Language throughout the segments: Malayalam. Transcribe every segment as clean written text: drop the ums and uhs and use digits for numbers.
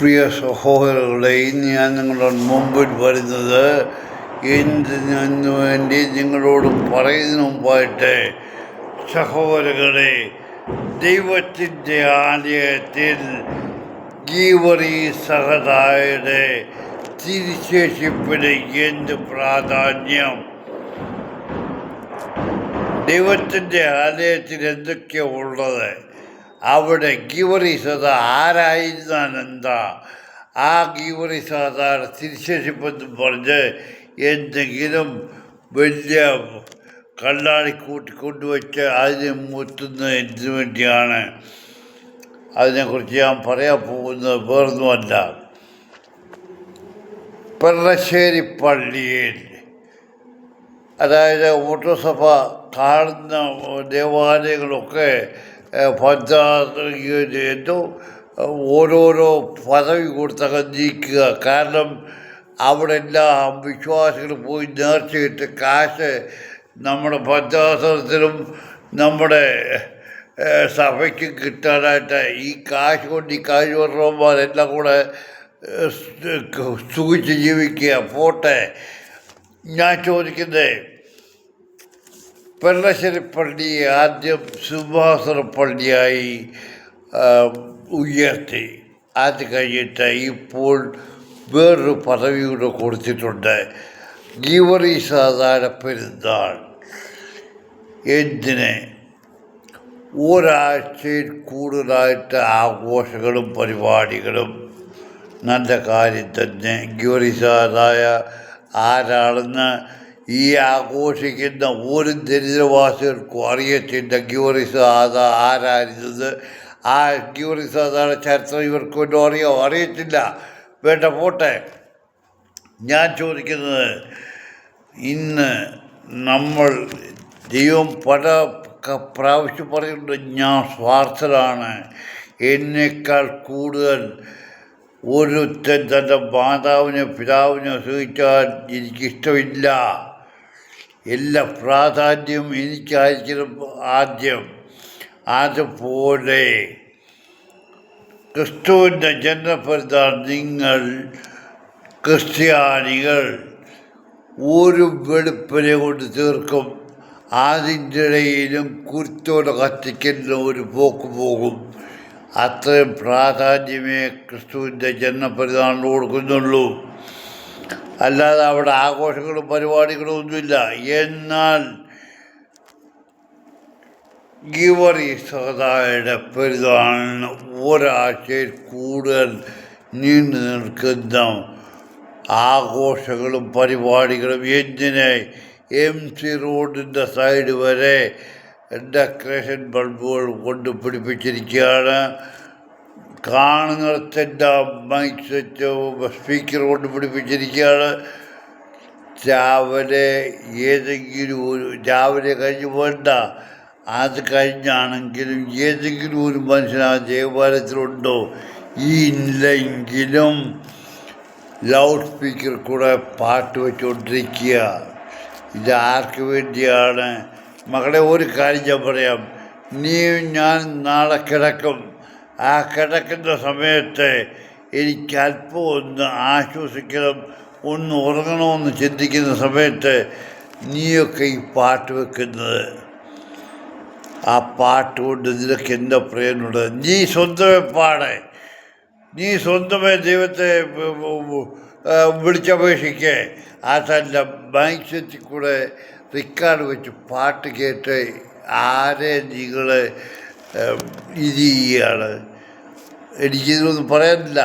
പ്രിയ സഹോദരങ്ങളെ, ഇന്ന് ഞാൻ നിങ്ങളുടെ മുമ്പിൽ വരുന്നത് എന്തിനു വേണ്ടി നിങ്ങളോട് പറയുന്നതിന് മുമ്പായിട്ട്, സഹോദരങ്ങളെ, ദൈവത്തിൻ്റെ ആലയത്തിൽ ഗീവറീസഹതായുടെ തിരിശേഷിപ്പിന് എന്ത് പ്രാധാന്യം? ദൈവത്തിൻ്റെ ആലയത്തിൽ എന്തൊക്കെയാണ് ഉള്ളത്? അവിടെ ഗീവറീസഹത ആരായിരുന്നാൽ എന്താ? ആ ഗീവറീസഹതയുടെ തിരിശേഷിപ്പെന്ന് പറഞ്ഞ് എന്തെങ്കിലും വലിയ കണ്ണാടി കൊണ്ടുവച്ച് അതിനെ മുത്തുന്ന എന്തിനു വേണ്ടിയാണ്? അതിനെക്കുറിച്ച് ഞാൻ പറയാൻ പോകുന്നത് വേറൊന്നുമല്ല. പെർളശ്ശേരി പള്ളിയിൽ, അതായത് ഓട്ടോസഭ കാണുന്ന ദേവാലയങ്ങളൊക്കെ എന്തോ ഓരോരോ പദവി കൊടുത്തൊക്കെ നീക്കുക. കാരണം അവിടെ എല്ലാം വിശ്വാസികൾ പോയി നേർച്ചയിട്ട് കാശ് നമ്മുടെ ഭദ്രാസനത്തിനും നമ്മുടെ സഭയ്ക്കും കിട്ടാനായിട്ട് ഈ കാശ് കൊണ്ട് ഈ കാശുവർമ്മമാരെല്ലാം കൂടെ സുഖിച്ച് ജീവിക്കുക. പോട്ടെ, ഞാൻ ചോദിക്കുന്നത്, പെർളശ്ശേരി പള്ളിയെ ആദ്യം സിംഹാസന പള്ളിയായി ഉയർത്തി. അത് കഴിഞ്ഞിട്ട് ഇപ്പോൾ വേറൊരു പദവി കൂടെ കൊടുത്തിട്ടുണ്ട്, ഗീവറീസഹതയുടെ പെരുന്നാൾ. എന്തിന്? ഒരാഴ്ചയിൽ കൂടുതലായിട്ട് ആഘോഷങ്ങളും പരിപാടികളും. നല്ല കാര്യം തന്നെ. ഗീവറീസഹതായ ആരാണെന്ന് ഈ ആഘോഷിക്കുന്ന ഒരു ദരിദ്രവാസികൾക്കും അറിയത്തില്ല. ഗീവറീസഹത ആരായിരുന്നത്, ആ ഗീവറീസഹതയുടെ ചരിത്രം ഇവർക്കൊന്നും അറിയത്തില്ല. വേണ്ട, പോട്ടെ. ഞാൻ ചോദിക്കുന്നത്, ഇന്ന് നമ്മൾ ദൈവം പല പ്രാവശ്യം പറയുന്നുണ്ട്, ഞാൻ സ്വാർത്ഥനാണ്, എന്നേക്കാൾ കൂടുതൽ ഒരുത്തൻ തൻ്റെ മാതാവിനെ പിതാവിനെ സ്നേഹിച്ചാൽ എനിക്കിഷ്ടമില്ല, എല്ലാ പ്രാധാന്യം എനിക്കായിരിക്കണം ആദ്യം. അതുപോലെ ക്രിസ്തുവിൻ്റെ ജന്മപ്പെരുന്നാൾ നിങ്ങൾ ക്രിസ്ത്യാനികൾ ഒരു വെളുപ്പിനെ കൊണ്ട് തീർക്കും. അതിൻ്റെ ഇടയിലും കുരുത്തോടെ കത്തിക്കുന്ന ഒരു പോക്ക് പോകും. അത്രയും പ്രാധാന്യമേ ക്രിസ്തുവിൻ്റെ ജന്മപ്പെരുന്നാളിന് കൊടുക്കുന്നുള്ളൂ. അല്ലാതെ അവിടെ ആഘോഷങ്ങളും പരിപാടികളും ഒന്നുമില്ല. എന്നാൽ ഗീവറീസഹതയുടെ പെരുന്നാളിന് ഒരാഴ്ചയിൽ കൂടുതൽ നീണ്ടു നിൽക്കുന്ന ആഘോഷങ്ങളും പരിപാടികളും. എന്തിന്? MC റോഡിൻ്റെ സൈഡ് വരെ ഡെക്കറേഷൻ ബൾബുകൾ കൊണ്ട് പിടിപ്പിച്ചിരിക്കുകയാണ്. കാണുന്നിടത്തെല്ലാം മൈക്ക് സെറ്റ് സ്പീക്കർ കൊണ്ട് പിടിപ്പിച്ചിരിക്കുകയാണ്. രാവിലെ കഴിഞ്ഞ് വേണ്ട, അത് കഴിഞ്ഞാണെങ്കിലും ഏതെങ്കിലും ഒരു മനുഷ്യൻ ആ ദേവാലയത്തിലുണ്ടോ? ഇല്ലെങ്കിലും ലൗഡ് സ്പീക്കർ കൂടെ പാട്ട് വെച്ചുകൊണ്ടിരിക്കുക. ഇത് ആർക്ക് വേണ്ടിയാണ്? മകളെ, ഒരു കാര്യം ഞാൻ പറയാം. ഞാൻ നാളെ കിടക്കും. ആ കിടക്കുന്ന സമയത്ത് എനിക്ക് അല്പം ഒന്ന് ആശ്വസിക്കണം, ഒന്ന് ഉറങ്ങണമെന്ന് ചിന്തിക്കുന്ന സമയത്ത് നീയൊക്കെ ഈ പാട്ട് വെക്കുന്നത്, ആ പാട്ട് കൊണ്ട് നിനക്ക് എന്താ പ്രയോജനമുണ്ട്? നീ സ്വന്തമേ പാടേ, നീ സ്വന്തമേ ദൈവത്തെ വിളിച്ചപേക്ഷിക്കേ. അതല്ല മൈക്ക് സെറ്റിൽ കൂടെ റിക്കാർഡ് വെച്ച് പാട്ട് കേട്ട് ആരെ നിങ്ങൾ ഇത് ചെയ്യുകയാണ്? എനിക്കിതൊന്നും പറയാനില്ല.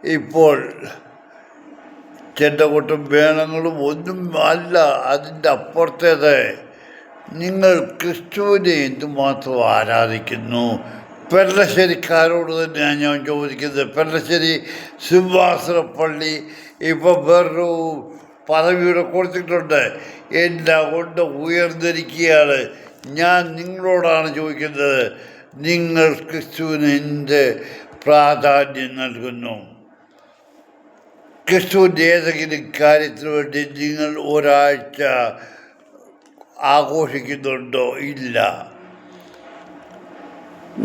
ഇപ്പോൾ ചെണ്ടകൊട്ടും വേണങ്ങളും ഒന്നും അല്ല, അതിൻ്റെ അപ്പുറത്തേത് നിങ്ങൾ ക്രിസ്തുവിനെ എന്തുമാത്രം ആരാധിക്കുന്നു? പെർളശ്ശേരിക്കാരോട് തന്നെയാണ് ഞാൻ ചോദിക്കുന്നത്. പെർളശ്ശേരി സിംഹാസന പള്ളി ഇപ്പം വേറൊരു പദവിയുടെ കൊടുത്തിട്ടുണ്ട്, എല്ലാം കൊണ്ട് ഉയർന്നിരിക്കുകയാണ്. ഞാൻ നിങ്ങളോടാണ് ചോദിക്കുന്നത്, നിങ്ങൾ ക്രിസ്തുവിന് എന്ത് പ്രാധാന്യം നൽകുന്നു? ക്രിസ്തുവിൻ്റെ ഏതെങ്കിലും കാര്യത്തിന് വേണ്ടി നിങ്ങൾ ഒരാഴ്ച ആഘോഷിക്കുന്നുണ്ടോ? ഇല്ല.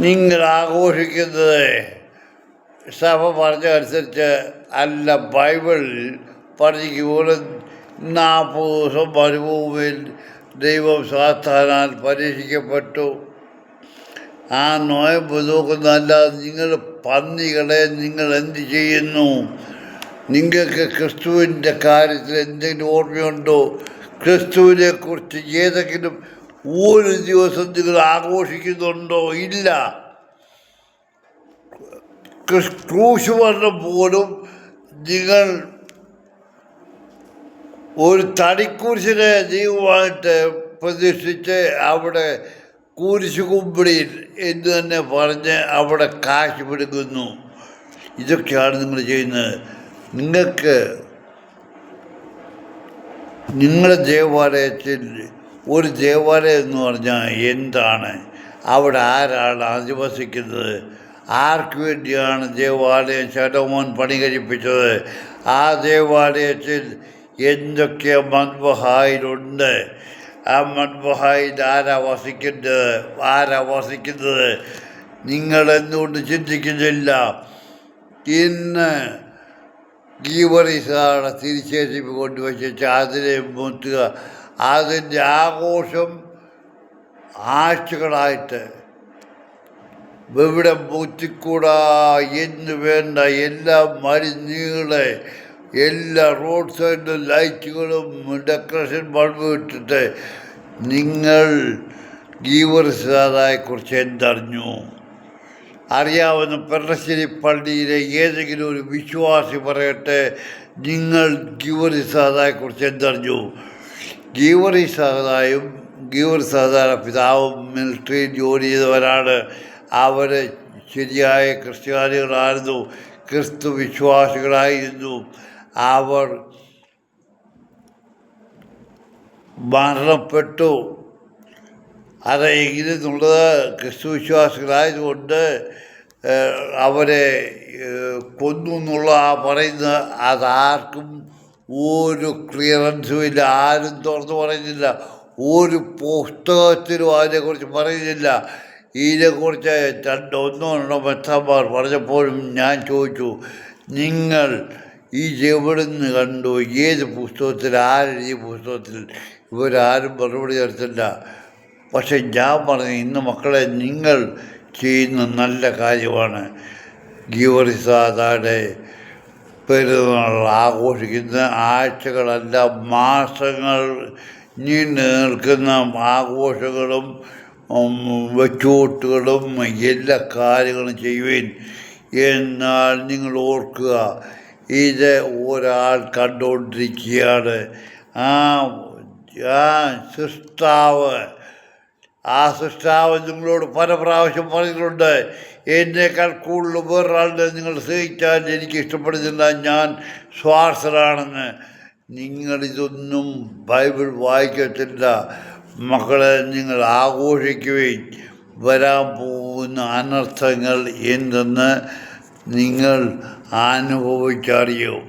നിങ്ങൾ ആഘോഷിക്കുന്നത് സഭ പറഞ്ഞ അനുസരിച്ച് അല്ല, ബൈബിളിൽ പറഞ്ഞിരിക്കുമ്പോൾ 40 ദിവസം മരുഭൂമിയിൽ ദൈവം സാത്താനാൽ പരീക്ഷിക്കപ്പെട്ടു. ആ നോയമ്പ് നോക്കുന്നതല്ലാതെ നിങ്ങൾ പന്നികളെ നിങ്ങൾ എന്ത് ചെയ്യുന്നു? നിങ്ങൾക്ക് ക്രിസ്തുവിൻ്റെ കാര്യത്തിൽ എന്തെങ്കിലും ഓർമ്മയുണ്ടോ? ക്രിസ്തുവിനെ കുറിച്ച് ഏതെങ്കിലും ഒരു ദിവസം നിങ്ങൾ ആഘോഷിക്കുന്നുണ്ടോ? ഇല്ല. ക്രൂശ് മരണം പോലും നിങ്ങൾ ഒരു തടിക്കുരിശിനെ ദൈവമായിട്ട് പ്രതിഷ്ഠിച്ച് അവിടെ കുരിശ് കുമ്പിടിയിൽ എന്ന് തന്നെ പറഞ്ഞ് അവിടെ കാശ് പിടുക്കുന്നു. ഇതൊക്കെയാണ് നിങ്ങൾ ചെയ്യുന്നത്. നിങ്ങൾക്ക് നിങ്ങളുടെ ദേവാലയത്തിൽ ഒരു ദേവാലയം എന്ന് പറഞ്ഞാൽ എന്താണ്? അവിടെ ആരാണ് അധിവസിക്കുന്നത്? ആർക്ക് വേണ്ടിയാണ് ദേവാലയം ശലോമോൻ പണി കഴിപ്പിച്ചത്? ആ ദേവാലയത്തിൽ എന്തൊക്കെ മദ്ബഹായിലുണ്ട്? ആ മദ്ബഹായിൽ ആരാ വസിക്കുന്നത്? നിങ്ങൾ എന്തുകൊണ്ട് ചിന്തിക്കുന്നില്ല? ഇന്ന് ഗീവറിസാണ് തിരിച്ചേൽപ്പിച്ച് കൊണ്ടുവച്ചിട്ട് അതിനെ മുത്തുക. അതിൻ്റെ ആഘോഷം ആഴ്ചകളായിട്ട് ഇവിടെ മുത്തിക്കൂടാ എന്ന് വേണ്ട എല്ലാ മരുന്നുകളെ എല്ലാ റോഡ് സൈഡിലും ലൈറ്റുകളും ഡെക്കറേഷൻ ബൾബ് ഇട്ടിട്ട് നിങ്ങൾ ഗീവറിസാദായെക്കുറിച്ച് എന്തറിഞ്ഞു? അറിയാവുന്ന പെർണശ്ശേരി പള്ളിയിലെ ഏതെങ്കിലും ഒരു വിശ്വാസി പറയട്ടെ, നിങ്ങൾ ഗീവറിസാദായെക്കുറിച്ച് എന്തറിഞ്ഞു? ഗീവറിസാദായുടെ പിതാവും മിലിറ്ററിയിൽ ജോലി ചെയ്തവരാണ്. അവർ ശരിയായ ക്രിസ്ത്യാനികളായിരുന്നു, ക്രിസ്തു വിശ്വാസികളായിരുന്നു. അവർ മരണപ്പെട്ടു. അത് എങ്ങനെയെന്നുള്ളത് ക്രിസ്തു വിശ്വാസികളായതുകൊണ്ട് അവരെ കൊന്നു എന്നുള്ള പറയുന്ന അതാർക്കും ഒരു ക്ലിയറൻസും ഇല്ല. ആരും തുറന്നു പറയുന്നില്ല. ഒരു പുസ്തകത്തിലും അതിനെക്കുറിച്ച് പറയുന്നില്ല. ഇതിനെക്കുറിച്ച് ഒന്നോ മെത്താന്മാർ പറഞ്ഞപ്പോഴും ഞാൻ ചോദിച്ചു, നിങ്ങൾ ഈ എവിടുന്ന് കണ്ടു? ഏത് പുസ്തകത്തിൽ? ആരെഴുതിയ പുസ്തകത്തിൽ? ഇവരാരും മറുപടി തരത്തില്ല. പക്ഷെ ഞാൻ പറഞ്ഞു, ഇന്ന് മക്കളെ, നിങ്ങൾ ചെയ്യുന്ന നല്ല കാര്യമാണ്. ഗീവറിസാദയുടെ പെരുന്നാൾ ആഘോഷിക്കുന്ന ആഴ്ചകളല്ല, മാസങ്ങൾ നീണ്ടു നിൽക്കുന്ന ആഘോഷങ്ങളും വെച്ചുകൂട്ടുകളും എല്ലാ കാര്യങ്ങളും ചെയ്യുവാൻ. എന്നാൽ നിങ്ങൾ ഓർക്കുക, ഇത് ഒരാൾ കണ്ടുകൊണ്ടിരിക്കുകയാണ്. ആ സൃഷ്ടാവ് നിങ്ങളോട് പല പ്രാവശ്യം പറഞ്ഞിട്ടുണ്ട്, എന്നേക്കാൾ കൂടുതൽ വേറൊരാളിനെ നിങ്ങൾ സ്നേഹിച്ചാൽ എനിക്ക് ഇഷ്ടപ്പെടുന്നില്ല, ഞാൻ സ്വാർത്ഥനാണെന്ന്. നിങ്ങളിതൊന്നും ബൈബിൾ വായിക്കത്തില്ല. മക്കളെ, നിങ്ങൾ ആഘോഷിക്കുകയും വരാൻ പോകുന്ന അനർത്ഥങ്ങൾ എന്തെന്ന് നിങ്ങൾ അനുഭവിച്ചറിയും.